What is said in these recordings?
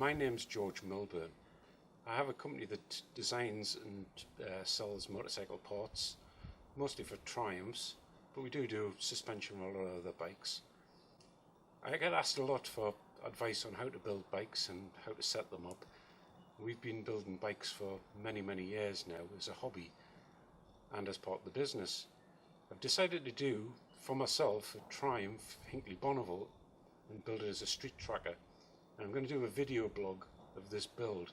My name's George Milburn. I have a company that designs and sells motorcycle parts, mostly for Triumphs, but we do suspension roller other bikes. I get asked a lot for advice on how to build bikes and how to set them up. We've been building bikes for many years now as a hobby and as part of the business. I've decided to do, for myself, a Triumph Bonneville and build it as a street tracker. And I'm going to do a video blog of this build.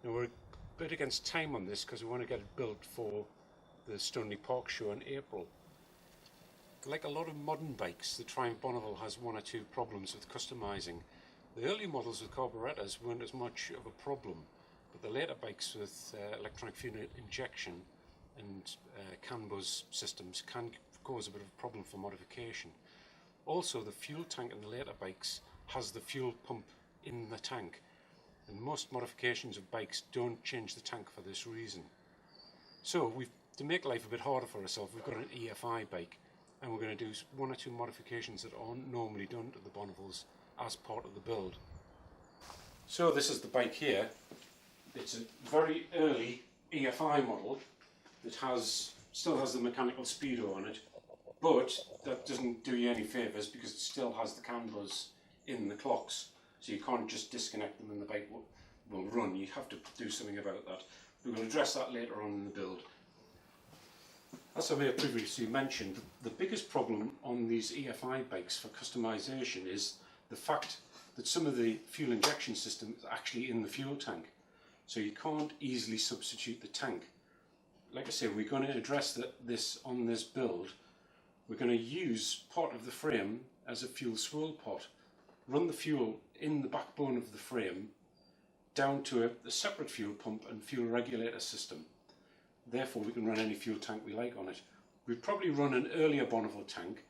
Now we're a bit against time on this because we want to get it built for the Stoneleigh Park show in April. Like a lot of modern bikes, the Triumph Bonneville has one or two problems with customizing. The early models with carburetors weren't as much of a problem, but the later bikes with electronic fuel injection and CAN bus systems can cause a bit of a problem for modification. Also, the fuel tank in the later bikes has the fuel pump in the tank, and most modifications of bikes don't change the tank for this reason. So to make life a bit harder for ourselves, we've got an EFI bike, and we're going to do one or two modifications that aren't normally done to the Bonnevilles as part of the build. So this is the bike here. It's a very early EFI model that still has the mechanical speedo on it, but that doesn't do you any favours because it still has the CAN bus in the clocks, so you can't just disconnect them and the bike will run. You have to do something about that. We're going to address that later on in the build. As I may have previously mentioned, the biggest problem on these EFI bikes for customisation is the fact that some of the fuel injection system is actually in the fuel tank, so you can't easily substitute the tank. Like I say, we're going to address this on this build. We're going to use part of the frame as a fuel swirl pot, run the fuel in the backbone of the frame down to a separate fuel pump and fuel regulator system. Therefore we can run any fuel tank we like on it. We'd probably run an earlier Bonneville tank,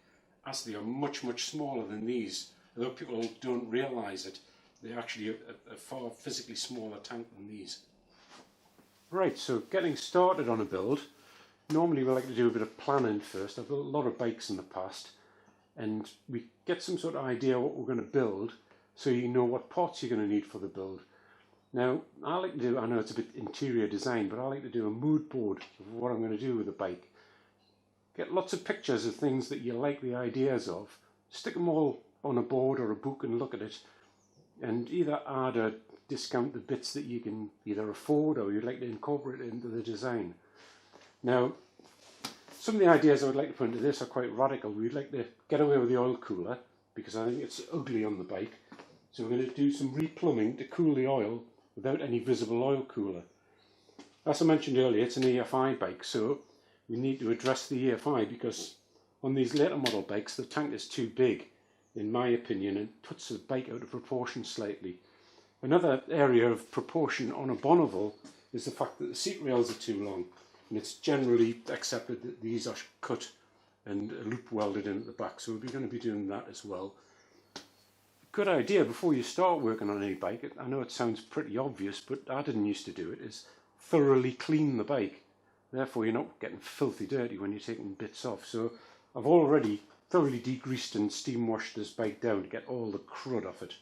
as they are much smaller than these. Although people don't realise it, they're actually a far physically smaller tank than these. Right, so getting started on a build, normally we like to do a bit of planning first. I've built a lot of bikes in the past, and we get some sort of idea what we're going to build, so you know what parts you're going to need for the build. Now, I know it's a bit interior design, but I like to do a mood board of what I'm going to do with the bike. Get lots of pictures of things that you like the ideas of, stick them all on a board or a book and look at it, and either add or discount the bits that you can either afford or you'd like to incorporate into the design. Now, some of the ideas I would like to put into this are quite radical. We'd like to get away with the oil cooler because I think it's ugly on the bike. So we're going to do some replumbing to cool the oil without any visible oil cooler. As I mentioned earlier, it's an EFI bike, so we need to address the EFI because on these later model bikes the tank is too big, in my opinion, and puts the bike out of proportion slightly. Another area of proportion on a Bonneville is the fact that the seat rails are too long, and it's generally accepted that these are cut and loop welded in at the back, so we're going to be doing that as well. Good idea before you start working on any bike, I know it sounds pretty obvious, but I didn't used to do it, is thoroughly clean the bike. Therefore you're not getting filthy dirty when you're taking bits off. So I've already thoroughly degreased and steam washed this bike down to get all the crud off it.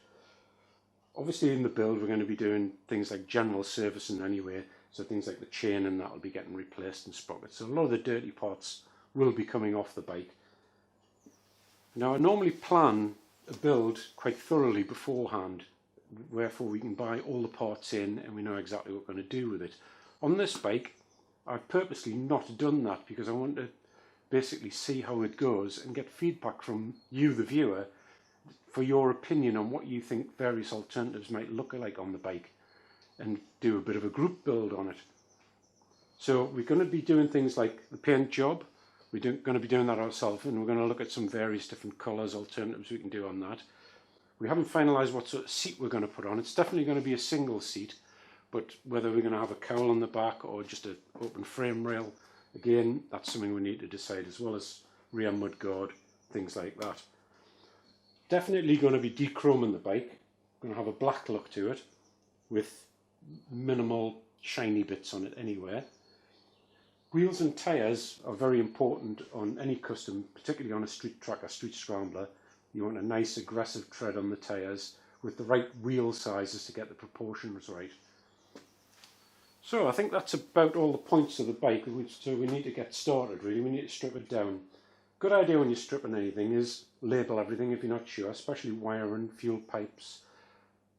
Obviously in the build we're going to be doing things like general servicing anyway, so things like the chain and that will be getting replaced and sprockets. So a lot of the dirty parts will be coming off the bike. Now I normally plan a build quite thoroughly beforehand, wherefore we can buy all the parts in and we know exactly what we're going to do with it. On this bike I've purposely not done that because I want to basically see how it goes and get feedback from you, the viewer, for your opinion on what you think various alternatives might look like on the bike, and do a bit of a group build on it. So we're going to be doing things like the paint job. We're going to be doing that ourselves, and we're going to look at some various different colours, alternatives we can do on that. We haven't finalised what sort of seat we're going to put on. It's definitely going to be a single seat, but whether we're going to have a cowl on the back or just an open frame rail, again, that's something we need to decide, as well as rear mudguard, things like that. Definitely going to be dechroming the bike. Going to have a black look to it with minimal shiny bits on it anywhere. Wheels and tyres are very important on any custom, particularly on a street tracker, street scrambler. You want a nice aggressive tread on the tyres with the right wheel sizes to get the proportions right. So I think that's about all the points of the bike, so we need to get started really. We need to strip it down. Good idea when you're stripping anything is label everything if you're not sure, especially wiring, fuel pipes.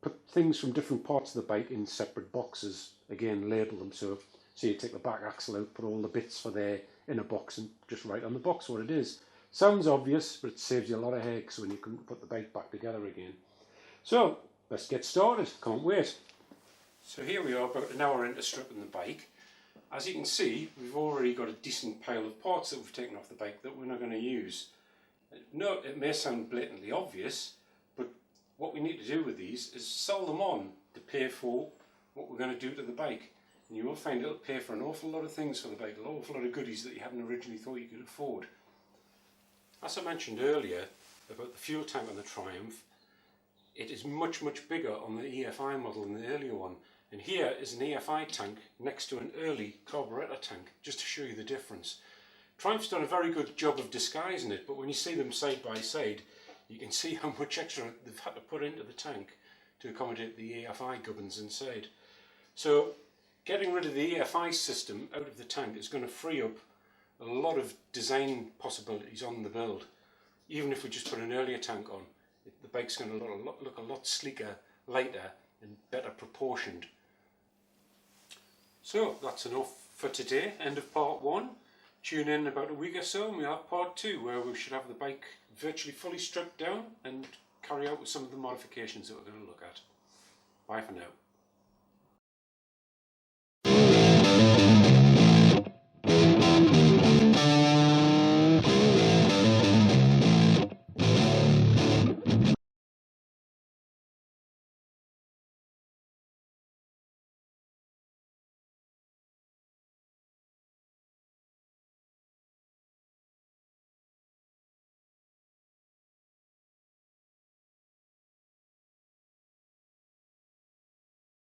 Put things from different parts of the bike in separate boxes. Again, label them. So you take the back axle out, put all the bits for there in a box and just write on the box what it is. Sounds obvious, but it saves you a lot of headaches when you can put the bike back together again. So let's get started. Can't wait. So here we are, about an hour into stripping the bike. As you can see, we've already got a decent pile of parts that we've taken off the bike that we're not going to use. No, it may sound blatantly obvious, but what we need to do with these is sell them on to pay for what we're going to do to the bike. And you will find it'll pay for an awful lot of things for the bike, an awful lot of goodies that you hadn't originally thought you could afford. As I mentioned earlier about the fuel tank on the Triumph, it is much bigger on the EFI model than the earlier one. And here is an EFI tank next to an early carburettor tank, just to show you the difference. Triumph's done a very good job of disguising it, but when you see them side by side, you can see how much extra they've had to put into the tank to accommodate the EFI gubbins inside. So getting rid of the EFI system out of the tank is going to free up a lot of design possibilities on the build. Even if we just put an earlier tank on, the bike's going to look a lot sleeker, lighter and better proportioned. So that's enough for today, end of part 1. Tune in about a week or so and we'll have part 2 where we should have the bike virtually fully stripped down and carry out with some of the modifications that we're going to look at. Bye for now.